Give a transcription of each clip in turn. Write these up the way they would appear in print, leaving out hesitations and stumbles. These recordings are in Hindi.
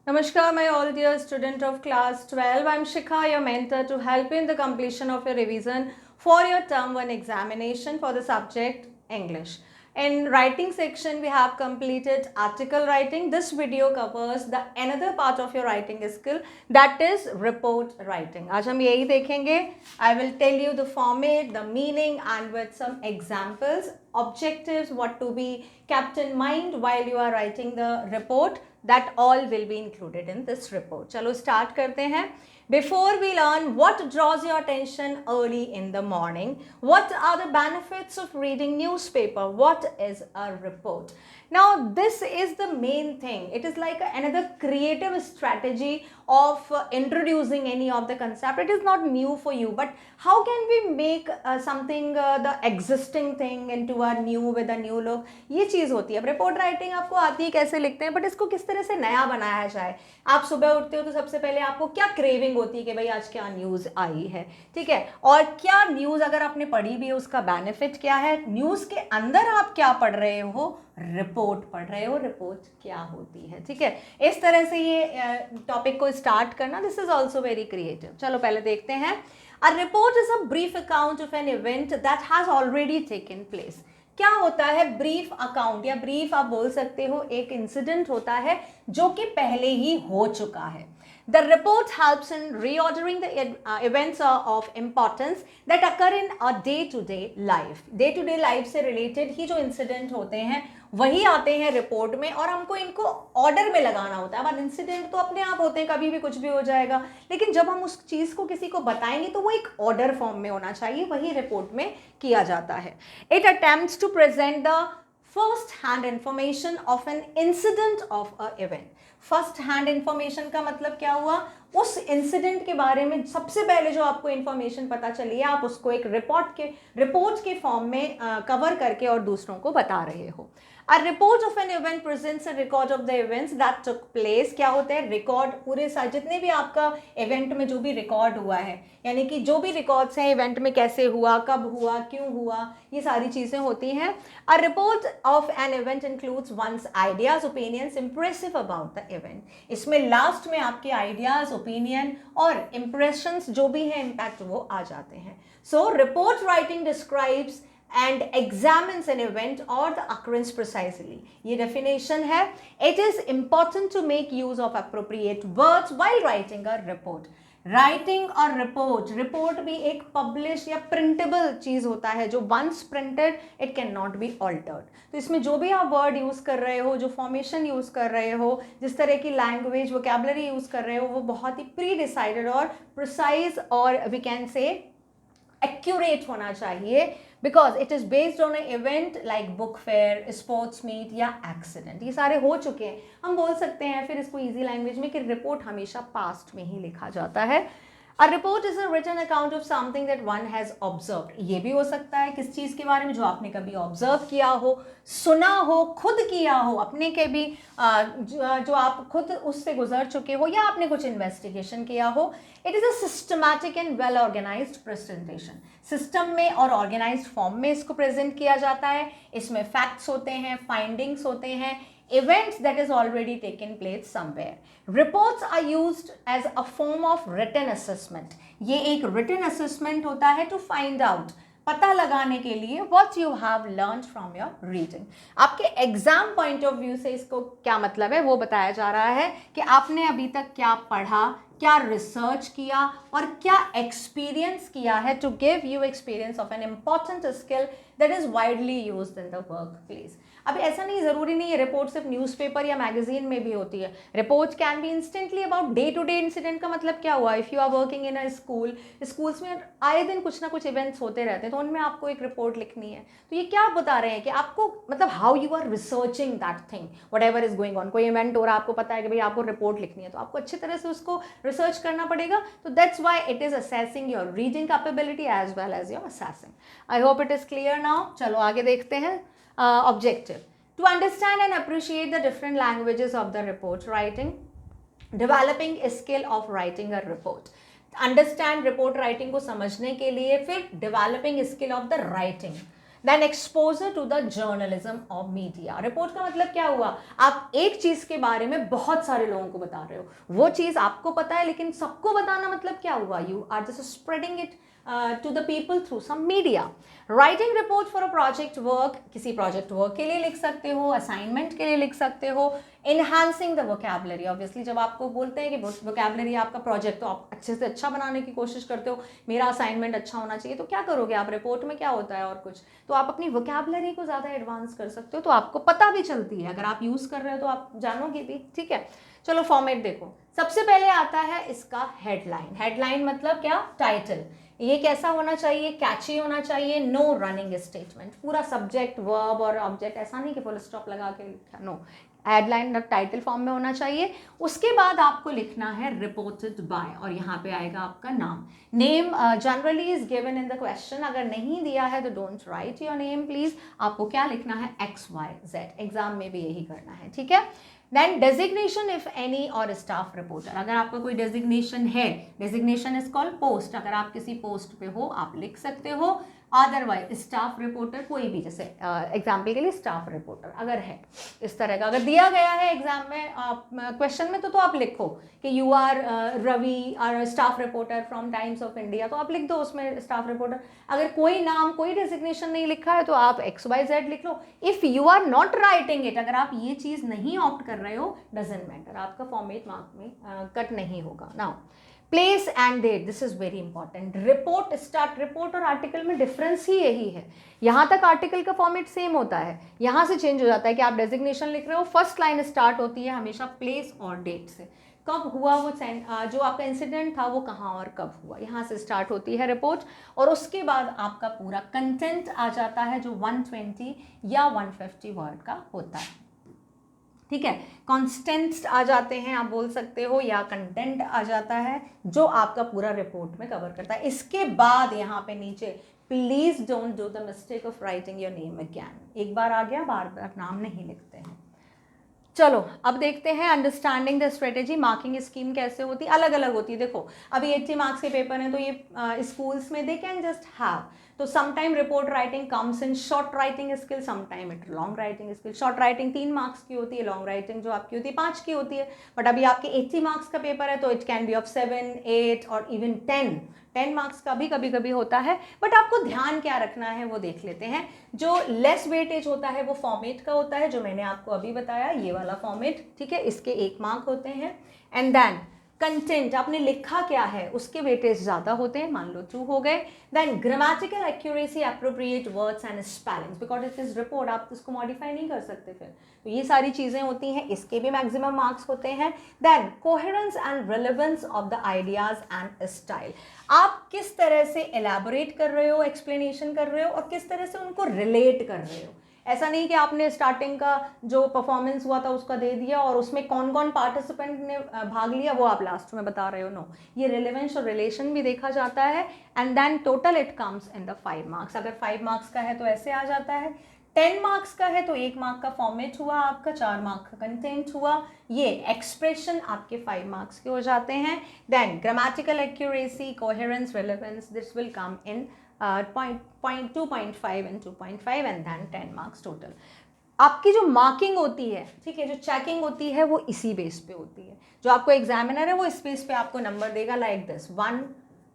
Namaskar, my all dear student of class 12. I'm Shikha, your mentor, to help you in the completion of your revision for your term 1 examination for the subject English. In writing section, we have completed article writing. This video covers the another part of your writing skill, that is report writing. आज हम यही देखेंगे. I will tell you the format, the meaning, and with some examples, objectives, what to be kept in mind while you are writing the report. That all will be included in this report. चलो start करते हैं. Before we learn what draws your attention early in the morning, what are the benefits of reading newspaper, what is a report? Now this is the main thing. It is like another creative strategy of introducing any of the concept. It is not new for you, but how can we make something the existing thing into a new with a new look? ये चीज़ होती है. रिपोर्ट राइटिंग आपको आती है कैसे लिखते हैं, बट इसको किस तरह से नया बनाया जाए. आप सुबह उठते हो तो सबसे पहले आपको क्या क्रेविंग होती है कि भाई आज क्या न्यूज़ आई है, ठीक है, और क्या न्यूज़ अगर आपने पढ़ी भी है उसका बेनिफिट क्या है, न्यूज़ के अंदर आप क्या पढ़ रहे हो, रिपोर्ट पढ़ रहे हो, रिपोर्ट क्या होती है, ठीक है. इस तरह से ये टॉपिक को स्टार्ट करना, this is also very creative. चलो पहले देखते हैं. A report is a brief account of an event that has already taken place. क्या होता है ब्रीफ अकाउंट, या ब्रीफ आप बोल सकते हो एक इंसिडेंट होता है जो कि पहले ही हो चुका है. The report helps in reordering the events of importance that occur in a day-to-day life. Day-to-day life से related ही जो incident होते हैं वही आते हैं रिपोर्ट में, और हमको इनको ऑर्डर में लगाना होता है. अब इंसिडेंट तो अपने आप होते हैं, कभी भी कुछ भी हो जाएगा, लेकिन जब हम उस चीज़ को किसी को बताएंगे तो वो एक ऑर्डर फॉर्म में होना चाहिए, वही रिपोर्ट में किया जाता है. It attempts to present the first hand information of an incident of a event. First hand information का मतलब क्या हुआ, उस इंसिडेंट के बारे में सबसे पहले जो आपको इंफॉर्मेशन पता चली है आप उसको एक रिपोर्ट के फॉर्म में कवर करके और दूसरों को बता रहे हो. A report of an event presents a record of the events that took place. क्या होता है रिकॉर्ड, पूरे सारे जितने भी आपका इवेंट में जो भी रिकॉर्ड हुआ है, यानी कि जो भी रिकॉर्ड्स हैं इवेंट में, कैसे हुआ, कब हुआ, क्यों हुआ, ये सारी चीज़ें होती हैं. A report of an event includes one's ideas, opinions, impressive about the event. इसमें लास्ट में आपके आइडियाज, ओपिनियन और इम्प्रेशंस जो भी हैं इम्पैक्ट वो आ जाते हैं. So report writing describes and examines an event or the occurrence precisely. ये definition है. It is important to make use of appropriate words while writing a report. Writing और रिपोर्ट भी एक पब्लिश या प्रिंटेबल चीज़ होता है जो once printed it can not be altered. तो इसमें जो भी आप वर्ड यूज़ कर रहे हो, जो फॉर्मेशन यूज़ कर रहे हो, जिस तरह की लैंग्वेज वोकैबुलरी यूज़ कर रहे हो, वो बहुत ही प्री डिसाइडेड और प्रिसाइज और वी कैन से एक्यूरेट होना चाहिए, because it is based on a event like book fair, sports meet या एक्सीडेंट. ये सारे हो चुके हैं. हम बोल सकते हैं फिर इसको इजी लैंग्वेज में कि रिपोर्ट हमेशा पास्ट में ही लिखा जाता है. A report is a written account of something that one has observed. ये भी हो सकता है किस चीज़ के बारे में जो आपने कभी ऑब्जर्व किया हो, सुना हो, खुद किया हो, अपने के भी जो आप खुद उससे गुजर चुके हो, या आपने कुछ इन्वेस्टिगेशन किया हो. It is a systematic and well organised presentation. System में और ऑर्गेनाइज्ड फॉर्म में इसको प्रेजेंट किया जाता है. इसमें फैक्ट्स होते हैं, फाइंडिंग्स होते हैं, events that is already taken place somewhere. Reports are used as a form of written assessment. ये एक written assessment होता है to find out, पता लगाने के लिए what you have learned from your reading. आपके एग्जाम पॉइंट ऑफ व्यू से इसको क्या मतलब है वो बताया जा रहा है कि आपने अभी तक क्या पढ़ा, क्या रिसर्च किया और क्या एक्सपीरियंस किया है to give you experience of an important skill that is widely used in the workplace. अब ऐसा नहीं, ज़रूरी नहीं है रिपोर्ट सिर्फ न्यूज़पेपर या मैगजीन में भी होती है. Report can be instantly about day to day incident. का मतलब क्या हुआ, if you are working in a school, schools में आए दिन कुछ ना कुछ इवेंट्स होते रहते हैं, तो उनमें आपको एक रिपोर्ट लिखनी है. तो ये क्या बता रहे हैं कि आपको मतलब how you are researching that thing, whatever is going on. कोई इवेंट हो रहा है, आपको पता है कि भाई आपको रिपोर्ट लिखनी है, तो आपको अच्छी तरह से उसको रिसर्च करना पड़ेगा. तो that's why it is assessing your reading capability as well as your assessing. I hope it is clear now. चलो आगे देखते हैं. Objective: to understand and appreciate the different languages of the report writing, developing a skill of writing a report. Understand report writing को समझने के लिए, फिर developing skill of the writing. Then exposure to the journalism of media. Report का मतलब क्या हुआ, आप एक चीज के बारे में बहुत सारे लोगों को बता रहे हो, वो चीज आपको पता है लेकिन सबको बताना मतलब क्या हुआ, you are just spreading it to the people through some media. Writing report for a project work, किसी project work के लिए लिख सकते हो, assignment के लिए लिख सकते हो, enhancing the vocabulary. Obviously जब आपको बोलते हैं कि vocabulary आपका project, तो आप अच्छे से अच्छा बनाने की कोशिश करते हो, मेरा assignment अच्छा होना चाहिए, तो क्या करोगे आप, report में क्या होता है और कुछ, तो आप अपनी vocabulary को ज़्यादा एडवांस कर सकते हो, तो आपको पता भी चलती है, अगर आप यूज़ कर रहे हो तो आप जानोगे भी, ठीक है। चलो फॉर्मेट देखो, सबसे पहले आता है इसका हेडलाइन। हेडलाइन मतलब क्या, टाइटल। ये कैसा होना चाहिए, कैची होना चाहिए, नो रनिंग स्टेटमेंट, पूरा सब्जेक्ट वर्ब और ऑब्जेक्ट, ऐसा नहीं कि फुल स्टॉप लगा के लिखा, नो, हेडलाइन टाइटल फॉर्म में होना चाहिए। उसके बाद आपको लिखना है रिपोर्टेड बाय, और यहाँ पे आएगा आपका नाम। Name generally is given in the question, अगर नहीं दिया है तो don't write your name please, आपको क्या लिखना है, XYZ, एग्जाम में भी यही करना है, ठीक है। देन डेजिग्नेशन इफ एनी और स्टाफ रिपोर्टर, अगर आपका कोई डेजिग्नेशन है, डेजिग्नेशन इज कॉल्ड पोस्ट, अगर आप किसी पोस्ट पे हो आप लिख सकते हो, अदरवाइज स्टाफ रिपोर्टर कोई भी, जैसे एग्जाम्पल के लिए स्टाफ रिपोर्टर अगर है इस तरह का, अगर दिया गया है एग्जाम में क्वेश्चन में, तो आप लिखो कि यू आर रवि और staff reporter from times of India, तो आप लिख दो उसमें स्टाफ रिपोर्टर। अगर कोई नाम कोई डेजिग्नेशन नहीं लिखा है तो आप XYZ लिख लो। If you are not writing it, अगर आप ये चीज़ नहीं ऑप्ट कर रहे हो, डजेंट मैटर, आपका फॉर्मेट मार्क में कट नहीं होगा। Now place and date, this is very important. Report start, report और आर्टिकल में डिफरेंस ही यही है, यहाँ तक आर्टिकल का फॉर्मेट सेम होता है, यहाँ से चेंज हो जाता है कि आप डेजिग्नेशन लिख रहे हो, फर्स्ट लाइन स्टार्ट होती है हमेशा प्लेस और डेट से, कब हुआ वो जो आपका इंसिडेंट था वो कहाँ और कब हुआ, यहाँ से स्टार्ट होती है रिपोर्ट, और उसके बाद आपका पूरा कंटेंट आ जाता है जो 120 या 150 वर्ड का होता है, ठीक है। कॉन्स्टेंट्स आ जाते हैं आप बोल सकते हो, या कंटेंट आ जाता है जो आपका पूरा रिपोर्ट में कवर करता है। इसके बाद यहाँ पे नीचे please don't do the mistake of writing your name again, एक बार आ गया बार बार नाम नहीं लिखते हैं। चलो अब देखते हैं understanding the strategy, marking scheme कैसे होती है, अलग अलग होती है। देखो अभी 80 मार्क्स के पेपर हैं, तो ये स्कूल्स में दे कैन जस्ट हैव, तो sometime report writing comes in short writing skill, sometime it long writing skill. Short writing 3 marks की होती है, लॉन्ग राइटिंग जो आपकी होती है 5 की होती है, बट अभी आपके 80 मार्क्स का पेपर है तो इट कैन बी ऑफ 7, 8 और इवन 10 मार्क्स का भी कभी कभी होता है। बट आपको ध्यान क्या रखना है वो देख लेते हैं। जो लेस वेटेज होता है वो फॉर्मेट का होता है, जो मैंने आपको अभी बताया, ये वाला फॉर्मेट, ठीक है, इसके 1 मार्क होते हैं। एंड देन कंटेंट आपने लिखा क्या है उसके वेटेज ज़्यादा होते हैं, मान लो 2 हो गए। Then grammatical accuracy, appropriate words and spellings, because it is report, आप इसको मॉडिफाई नहीं कर सकते फिर, तो ये सारी चीज़ें होती हैं, इसके भी मैक्सिमम मार्क्स होते हैं। Then coherence and relevance of the ideas and style, आप किस तरह से एलैबोरेट कर रहे हो, एक्सप्लेनेशन कर रहे हो और किस तरह से उनको रिलेट कर रहे हो। ऐसा नहीं कि आपने स्टार्टिंग का जो परफॉर्मेंस हुआ था उसका दे दिया और उसमें कौन कौन पार्टिसिपेंट ने भाग लिया वो आप लास्ट में बता रहे हो, नो, ये रिलेवेंस और रिलेशन भी देखा जाता है। And then total it comes in the 5 marks, अगर 5 मार्क्स का है तो ऐसे आ जाता है, 10 मार्क्स का है तो 1 मार्क का फॉर्मेट हुआ आपका, 4 मार्क का कंटेंट हुआ, ये एक्सप्रेशन आपके 5 मार्क्स के हो जाते हैं। Then grammatical accuracy, coherence, relevance, this will come in 2.5 and 2.5 and then 10 marks total. आपकी जो मार्किंग होती है, ठीक है, जो चेकिंग होती है वो इसी बेस पे होती है, जो आपको एग्जामिनर है वो इस बेस पे आपको नंबर देगा, लाइक दिस 1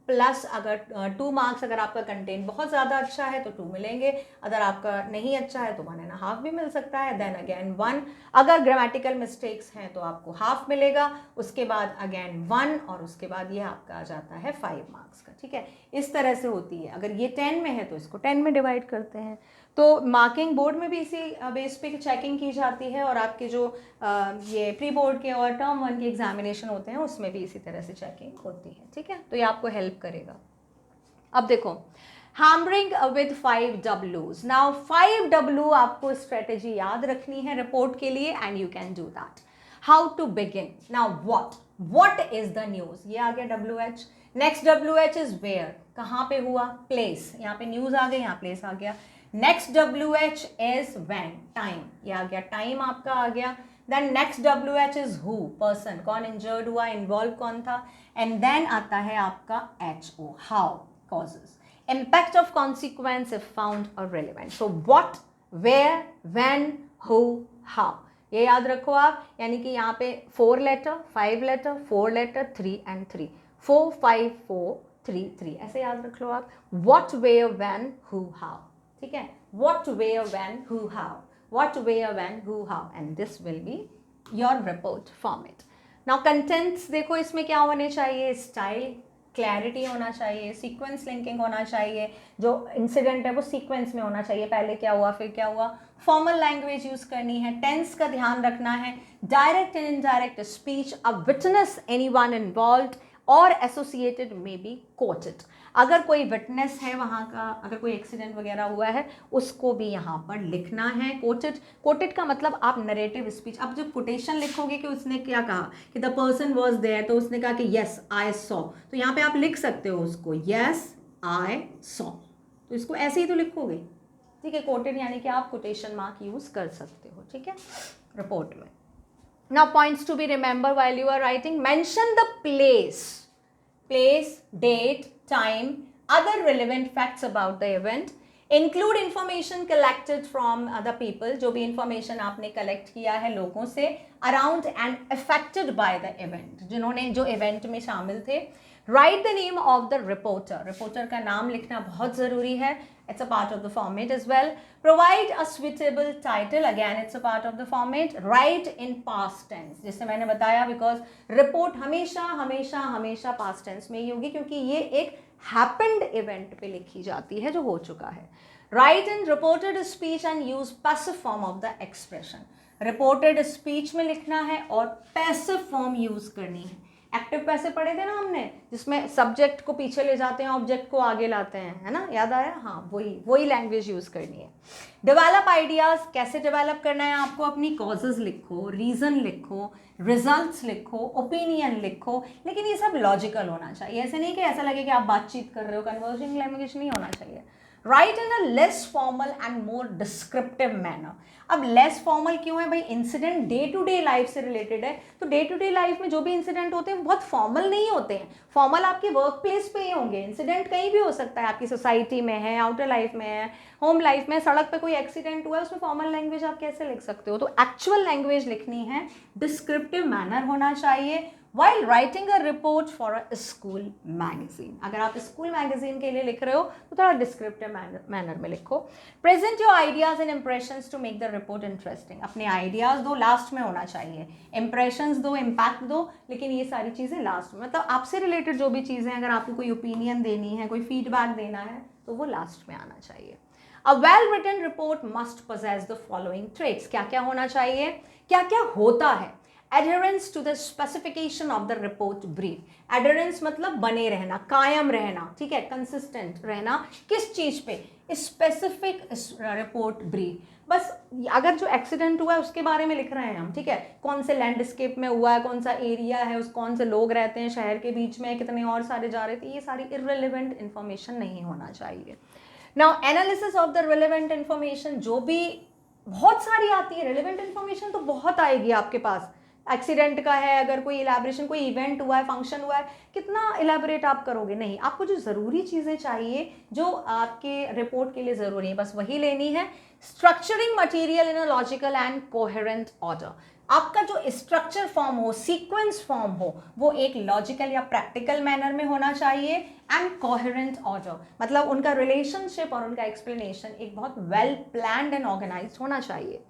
प्लस अगर 2 मार्क्स, अगर आपका कंटेंट बहुत ज़्यादा अच्छा है तो 2 मिलेंगे, अगर आपका नहीं अच्छा है तो 1.5 भी मिल सकता है। देन अगेन 1, अगर ग्रामेटिकल मिस्टेक्स हैं तो आपको हाफ मिलेगा, उसके बाद अगेन 1 और उसके बाद ये आपका आ जाता है 5 मार्क्स का, ठीक है, इस तरह से होती है। अगर ये 10 में है तो इसको 10 में डिवाइड करते हैं, तो मार्किंग बोर्ड में भी इसी बेस पे चेकिंग की जाती है, और आपके जो ये प्री बोर्ड के और टर्म 1 के एग्जामिनेशन होते हैं उसमें भी इसी तरह से चेकिंग होती है, ठीक है, तो ये आपको हेल्प करेगा। अब देखो hammering with 5 W's, now 5 W आपको स्ट्रेटेजी याद रखनी है रिपोर्ट के लिए, and you can do that. How to begin, now what is the news, ये आ गया WH। Next WH is where, कहाँ पे हुआ, प्लेस, यहाँ पे न्यूज़ आ गई, यहाँ प्लेस आ गया। Next WH is when, time, ये आ गया, टाइम आपका आ गया। Then next WH is who, person, कौन इंजर्ड हुआ, इन्वॉल्व कौन था। एंड देन आता है आपका HO, how, causes. Impact of consequence if found or relevant. So what, where, when, who, how, ये याद रखो आप. यानी कि यहाँ पे 4 लेटर, 5 लेटर, 4 लेटर, 3 and 3, 4 5 4 3 3, ऐसे याद रख लो आप. What, where, when, who, how. ठीक है, what, where, when, who, how, what, where, when, who, how, and this will be your report format. Now contents देखो इसमें क्या होने चाहिए, स्टाइल, क्लैरिटी होना चाहिए, सीक्वेंस लिंकिंग होना चाहिए, जो इंसिडेंट है वो सीक्वेंस में होना चाहिए, पहले क्या हुआ फिर क्या हुआ. फॉर्मल लैंग्वेज यूज करनी है, टेंस का ध्यान रखना है, direct and indirect speech, a witness anyone involved और एसोसिएटेड मे बी कोटेड. अगर कोई विटनेस है वहाँ का, अगर कोई एक्सीडेंट वगैरह हुआ है उसको भी यहाँ पर लिखना है. कोटेड, कोटेड का मतलब आप नरेटिव स्पीच. अब जब कोटेशन लिखोगे कि उसने क्या कहा कि द पर्सन वॉज देयर, तो उसने कहा कि येस आई सॉ, तो यहाँ पे आप लिख सकते हो उसको येस आई सॉ, तो इसको ऐसे ही तो लिखोगे. ठीक है, कोटेड यानी कि आप कोटेशन मार्क यूज कर सकते हो. ठीक है, रिपोर्ट में. Now points to be remembered while you are writing. Mention the place, date, time, other relevant facts about the event. Include information collected from other people, जो भी information आपने collect किया है लोगों से around and affected by the event, जिन्होंने जो event में शामिल थे. Write the name of the reporter. Reporter का नाम लिखना बहुत ज़रूरी है. It's a part of the format as well. Provide a suitable title. Again, it's a part of the format. Write in past tense. जैसे मैंने बताया, because report हमेशा हमेशा हमेशा past tense में ही होगी, क्योंकि ये एक happened event पे लिखी जाती है जो हो चुका है. Write in reported speech and use passive form of the expression. Reported speech में लिखना है और passive form use करनी है. एक्टिव पैसे पढ़े थे ना हमने, जिसमें सब्जेक्ट को पीछे ले जाते हैं, ऑब्जेक्ट को आगे लाते हैं, है ना, याद आया. हाँ, वही लैंग्वेज यूज करनी है. Develop ideas. कैसे डेवलप करना है आपको, अपनी कॉजेज लिखो, रीजन लिखो, रिजल्ट्स लिखो, ओपिनियन लिखो, लेकिन ये सब लॉजिकल होना चाहिए. ऐसे नहीं कि ऐसा लगे कि आप बातचीत कर रहे हो, कन्वर्सिंग लैंग्वेज नहीं होना चाहिए. Write in a less formal and more descriptive manner. अब लेस फॉर्मल क्यों है भाई, incident day to day life से रिलेटेड है, तो डे टू डे लाइफ में जो भी इंसिडेंट होते हैं वो बहुत फॉर्मल नहीं होते हैं. फॉर्मल आपके वर्क प्लेस पे ही होंगे. इंसिडेंट कहीं भी हो सकता है, आपकी सोसाइटी में है, आउटर लाइफ में है, होम लाइफ में, सड़क पे कोई एक्सीडेंट हुआ है, उसमें फॉर्मल लैंग्वेज आप कैसे लिख सकते हो. तो एक्चुअल लैंग्वेज लिखनी है, डिस्क्रिप्टिव मैनर होना चाहिए. While writing a report for a school magazine, अगर आप स्कूल मैगजीन के लिए लिख रहे हो तो थोड़ा डिस्क्रिप्टिव मैनर में लिखो. Present your ideas and impressions to make the report interesting. अपने आइडियाज दो, लास्ट में होना चाहिए. इम्प्रेशंस दो, इम्पैक्ट दो, लेकिन ये सारी चीज़ें लास्ट में. मतलब आपसे रिलेटेड जो भी चीज़ें, अगर आपको कोई ओपिनियन देनी है, कोई फीडबैक देना है, तो वो लास्ट में आना चाहिए. A well written report must possess the following traits. क्या क्या होना चाहिए, क्या क्या होता है. Adherence to the specification of the report brief. Adherence मतलब बने रहना, कायम रहना, ठीक है, कंसिस्टेंट रहना. किस चीज़ पे, स्पेसिफिक रिपोर्ट ब्रीफ. बस अगर जो एक्सीडेंट हुआ है उसके बारे में लिख रहे हैं हम, ठीक है, कौन से लैंडस्केप में हुआ है, कौन सा एरिया है, उस कौन से लोग रहते हैं शहर के बीच में, कितने और सारे जा रहे थे, ये सारी इररिलेवेंट इन्फॉर्मेशन नहीं होना चाहिए. Now analysis of the relevant information. जो भी बहुत सारी आती है, रिलेवेंट इन्फॉर्मेशन तो बहुत आएगी आपके पास. एक्सीडेंट का है, अगर कोई इलेबरेशन, कोई इवेंट हुआ है, फंक्शन हुआ है, कितना इलेबरेट आप करोगे. नहीं, आपको जो ज़रूरी चीज़ें चाहिए, जो आपके रिपोर्ट के लिए ज़रूरी है, बस वही लेनी है. Structuring material in a logical and coherent order. आपका जो स्ट्रक्चर फॉर्म हो, सीक्वेंस फॉर्म हो, वो एक लॉजिकल या प्रैक्टिकल मैनर में होना चाहिए. एंड कोहेरेंट ऑर्डर मतलब उनका रिलेशनशिप और उनका एक्सप्लेनेशन एक बहुत वेल प्लान्ड एंड ऑर्गेनाइज्ड होना चाहिए.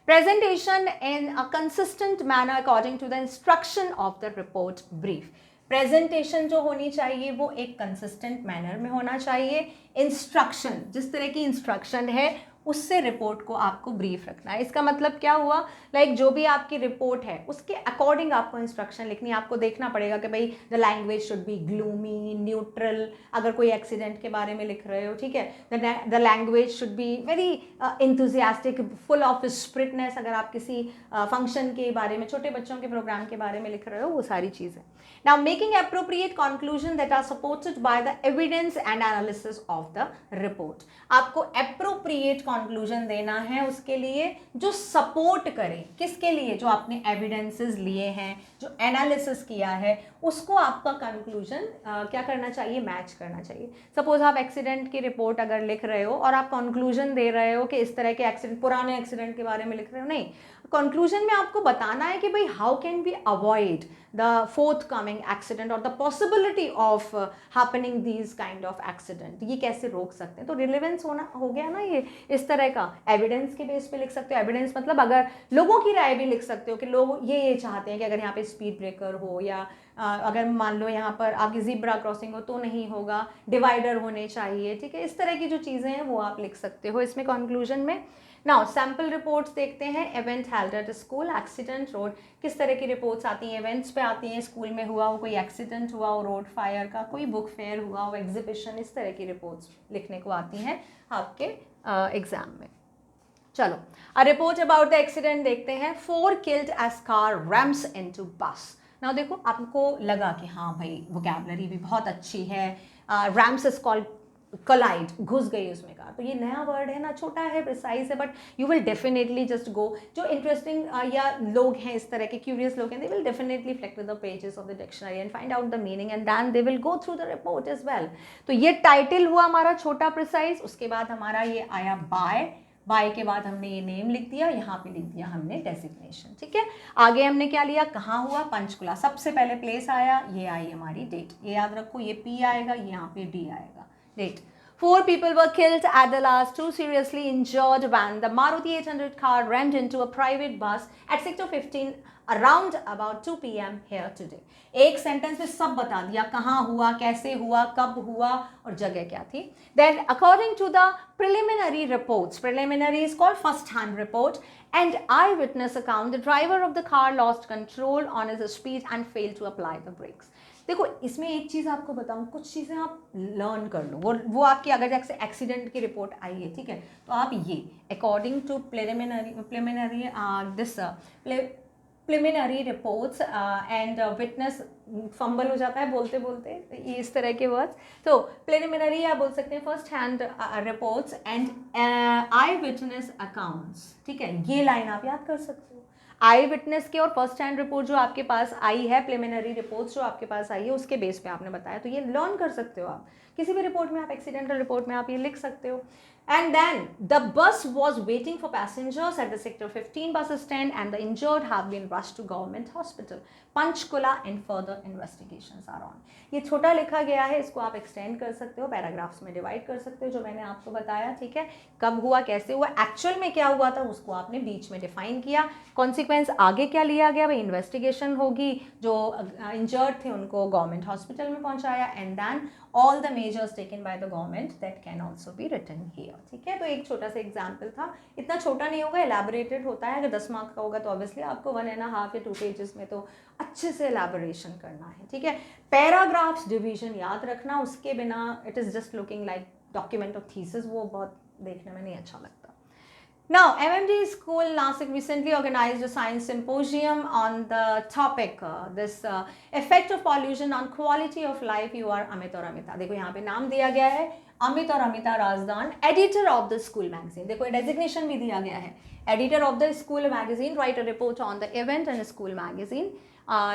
Presentation in a consistent manner according to the instruction of the report brief. Presentation जो होनी चाहिए वो एक consistent manner में होना चाहिए. Instruction, जिस तरह की instruction है उससे रिपोर्ट को आपको ब्रीफ रखना है. इसका मतलब क्या हुआ, लाइक जो भी आपकी रिपोर्ट है उसके अकॉर्डिंग आपको इंस्ट्रक्शन लिखनी है. आपको देखना पड़ेगा कि भाई the language should B gloomy, neutral, अगर कोई एक्सीडेंट के बारे में लिख रहे हो, ठीक है, the language should be very enthusiastic, full of spiritness. अगर आप किसी फंक्शन के बारे में, छोटे बच्चों के प्रोग्राम के बारे में लिख रहे हो, वो सारी चीज़ें. Now making appropriate conclusion that are supported by the evidence and analysis of the report. आपको appropriate कंक्लूजन देना है उसके लिए जो सपोर्ट करे, किसके लिए, जो आपने एविडेंसेस लिए हैं, जो एनालिसिस किया है, उसको आपका कंक्लूजन क्या करना चाहिए, मैच करना चाहिए। सपोज आप एक्सीडेंट की रिपोर्ट अगर लिख रहे हो और आप कंक्लूजन दे रहे हो कि इस तरह के एक्सीडेंट, पुराने एक्सीडेंट के बारे में लिख रहे हो, नहीं, कंक्लूजन में आपको बताना है कि भाई how can we avoid the forthcoming accident और the possibility of happening these kind of accident, ये कैसे रोक सकते हैं। तो रिलेवेंस होना हो गया ना ये, इस तरह का एविडेंस के बेस पे लिख सकते हो। एविडेंस मतलब अगर लोगों की राय भी लिख सकते हो कि लोग ये चाहते हैं कि अगर यहाँ पे स्पीड ब्रेकर हो या अगर मान लो यहाँ पर आगे ज़ीब्रा क्रॉसिंग हो तो नहीं होगा, डिवाइडर होने चाहिए, ठीक है, इस तरह की जो चीज़ें हैं वो आप लिख सकते हो इसमें कंक्लूजन में। नाउ सैम्पल रिपोर्ट्स देखते हैं। Event held at school, accident, road, किस तरह की रिपोर्ट्स आती हैं, इवेंट्स पे आती हैं, स्कूल में हुआ हो कोई एक्सीडेंट हुआ हो, रोड फायर का, कोई बुक फेयर हुआ हो, एग्जीबिशन, इस तरह की रिपोर्ट्स लिखने को आती हैं आपके एग्जाम में। चलो, a report about the accident देखते हैं। 4 killed as car rams into bus. ना देखो, आपको लगा कि हाँ भाई वोकैबलरी भी बहुत अच्छी है, रैम्स इज कॉल्ड कलाइड, घुस गई उसमें कार, तो ये नया वर्ड है ना, छोटा है, प्रिसाइज है, but you will definitely just go, जो इंटरेस्टिंग या लोग हैं इस तरह के क्यूरियस लोग हैं, they will definitely flick to the pages of the dictionary and find out the meaning and then they will go through the report as well. तो ये टाइटल हुआ हमारा छोटा प्रिसाइज, उसके बाद हमारा ये आया बाय के बाद हमने ये नेम लिख दिया, यहाँ पे लिख दिया हमने डेजिग्नेशन, ठीक है। आगे हमने क्या लिया, कहाँ हुआ, पंचकुला, सबसे पहले प्लेस आया, ये आई हमारी डेट, ये याद रखो, ये P आएगा, यहाँ पे D आएगा, date. 4 people were killed at the last, 2 seriously injured when the Maruti 800 car rammed into a private bus at sector 15 around about 2 p.m. here today. एक सेंटेंस में सब बता दिया, कहाँ हुआ, कैसे हुआ, कब हुआ और जगह क्या थी। Then according to the preliminary reports, preliminary is called first hand report and eyewitness account, the driver of the car lost control on his speed and failed to apply the brakes. देखो, इसमें एक चीज़ आपको बताऊं, कुछ चीज़ें आप लर्न कर लो, वो आपकी अगर जैसे एक्सीडेंट की रिपोर्ट आई है, ठीक है, तो आप ये according to preliminary reports and witness, fumble हो जाता है बोलते बोलते ये इस तरह के वर्ड्स, तो प्रिलिमिनरी आप बोल सकते हैं first hand reports and I witness accounts, ठीक है, ये लाइन आप याद कर सकते हो। आई विटनेस के और फर्स्ट हैंड रिपोर्ट जो आपके पास आई है, प्रिलिमिनरी रिपोर्ट्स जो आपके पास आई है, उसके बेस पे आपने बताया, तो ये लर्न कर सकते हो आप, किसी भी रिपोर्ट में आप, एक्सीडेंटल रिपोर्ट में आप ये लिख सकते हो। And then the bus was waiting for passengers at the sector 15 bus stand and the injured have been rushed to government hospital Panchkula and further investigations are on. ये छोटा लिखा गया है, इसको आप एक्सटेंड कर सकते हो, पैराग्राफ्स में डिवाइड कर सकते हो, जो मैंने आपको बताया, ठीक है, कब हुआ, कैसे हुआ, एक्चुअल में क्या हुआ था उसको आपने बीच में डिफाइन किया, कॉन्सिक्वेंस आगे क्या लिया गया, भाई इन्वेस्टिगेशन होगी, जो इंजर्ड थे उनको गवर्नमेंट हॉस्पिटल में पहुंचाया and then all the measures taken by the government that can also be written here, ठीक है। तो एक छोटा सा एग्जाम्पल था, इतना छोटा नहीं होगा, एलैबोरेटेड होता है, अगर 10 मार्क का होगा तो ऑब्वियसली आपको 1.5 या 2 पेजेस में तो अच्छे से एलैबोरेशन करना है, ठीक है। पैराग्राफ्स डिवीजन याद रखना, उसके बिना it is just looking like document of thesis, वो बहुत देखने में नहीं अच्छा लगता। Now, MMD School Nasik recently organized a science symposium on the topic, effect of pollution on quality of life. You are Amit और अमिता, देखो यहाँ पे नाम दिया गया है, अमित और Amita Rajdan, editor of the school magazine, देखो डेजिग्नेशन भी दिया गया है, editor of the school magazine, write a report on the event and school magazine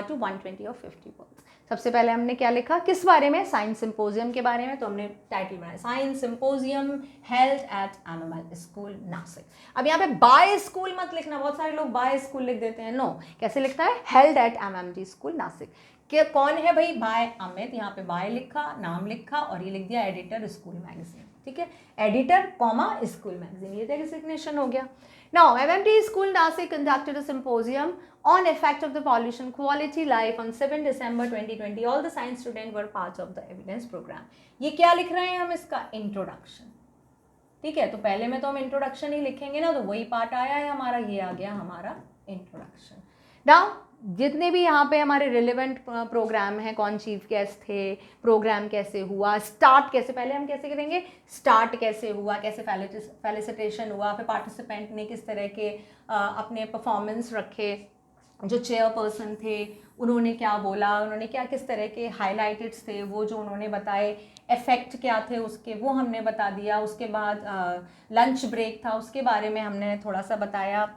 to 120 or 50 words। सबसे पहले हमने क्या लिखा, किस बारे में, साइंस सिंपोजियम के बारे में, तो हमने टाइटल बनाया science symposium held at MML school Nashik. अब यहाँ पे बाय स्कूल मत लिखना, बहुत सारे लोग बाय स्कूल लिख देते हैं, नो, कैसे लिखता है, held at MMD school Nashik. कि कौन है भाई, बाय अमित, यहाँ पे बाय लिखा, नाम लिखा और ये लिख दिया एडिटर स्कूल मैगजीन, ठीक है, एडिटर कॉमा स्कूल मैगजीन, ये डेजिग्नेशन हो गया। Now, MMT School Nasik conducted a symposium on effect of the pollution quality life on 7 December 2020. All the science students were part of the evidence program. ये क्या लिख रहे हैं हम, इसका इंट्रोडक्शन, ठीक है, तो पहले में तो हम इंट्रोडक्शन ही लिखेंगे ना, तो वही पार्ट आया है हमारा, ये आ गया हमारा इंट्रोडक्शन। नाउ जितने भी यहाँ पे हमारे रिलेवेंट प्रोग्राम हैं, कौन चीफ गेस्ट थे, प्रोग्राम कैसे हुआ, स्टार्ट कैसे, पहले हम कैसे करेंगे, स्टार्ट कैसे हुआ, कैसे फेलिसिटेशन हुआ, फिर पार्टिसिपेंट ने किस तरह के अपने परफॉर्मेंस रखे, जो चेयरपर्सन थे उन्होंने क्या बोला, उन्होंने क्या किस तरह के हाइलाइटेड्स थे वो जो उन्होंने बताए, इफ़ेक्ट क्या थे उसके वो हमने बता दिया। उसके बाद लंच ब्रेक था, उसके बारे में हमने थोड़ा सा बताया।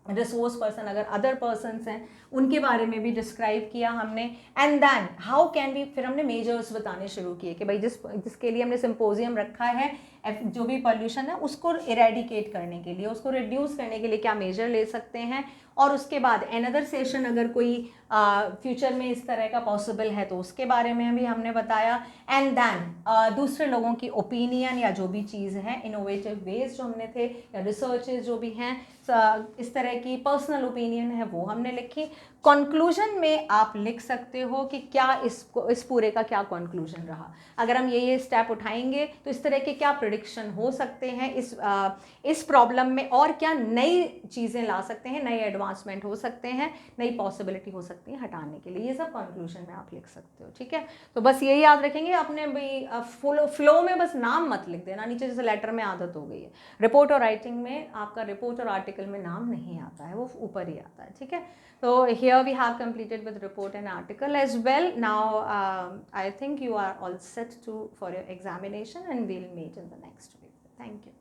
रिसोर्स पर्सन अगर अदर पर्सनस हैं उनके बारे में भी डिस्क्राइब किया हमने। And then how can we, फिर हमने मेजर्स बताने शुरू किए कि भाई जिसके लिए हमने सिंपोजियम रखा है जो भी पॉल्यूशन है उसको इरेडिकेट करने के लिए, उसको रिड्यूस करने के लिए क्या मेजर ले सकते हैं। और उसके बाद अनदर सेशन अगर कोई फ्यूचर में इस तरह का पॉसिबल है तो उसके बारे में भी हमने बताया। एंड देन दूसरे लोगों की ओपिनियन या जो भी चीज़ है, इनोवेटिव वेज जो हमने थे या रिसर्चेज जो भी हैं, इस तरह की पर्सनल ओपिनियन है वो हमने लिखी। कंक्लूजन में आप लिख सकते हो कि क्या इस पूरे का क्या कंक्लूजन रहा, अगर हम ये स्टेप उठाएंगे तो इस तरह के क्या प्रेडिक्शन हो सकते हैं इस प्रॉब्लम में, और क्या नई चीज़ें ला सकते हैं, नए एडवांसमेंट हो सकते हैं, नई पॉसिबिलिटी हो सकती है हटाने के लिए, ये सब कंक्लूजन में आप लिख सकते हो। ठीक है, तो बस यही याद रखेंगे अपने भाई फ्लो में बस नाम मत लिख देना नीचे, जैसे लेटर में आदत हो गई है। रिपोर्ट और राइटिंग में आपका रिपोर्ट और आर्टिकल में नाम नहीं आता है, वो ऊपर ही आता है। ठीक है, तो here we have completed with report and article as well. Now I think you are all set for your examination, and we'll meet in the next video. Thank you.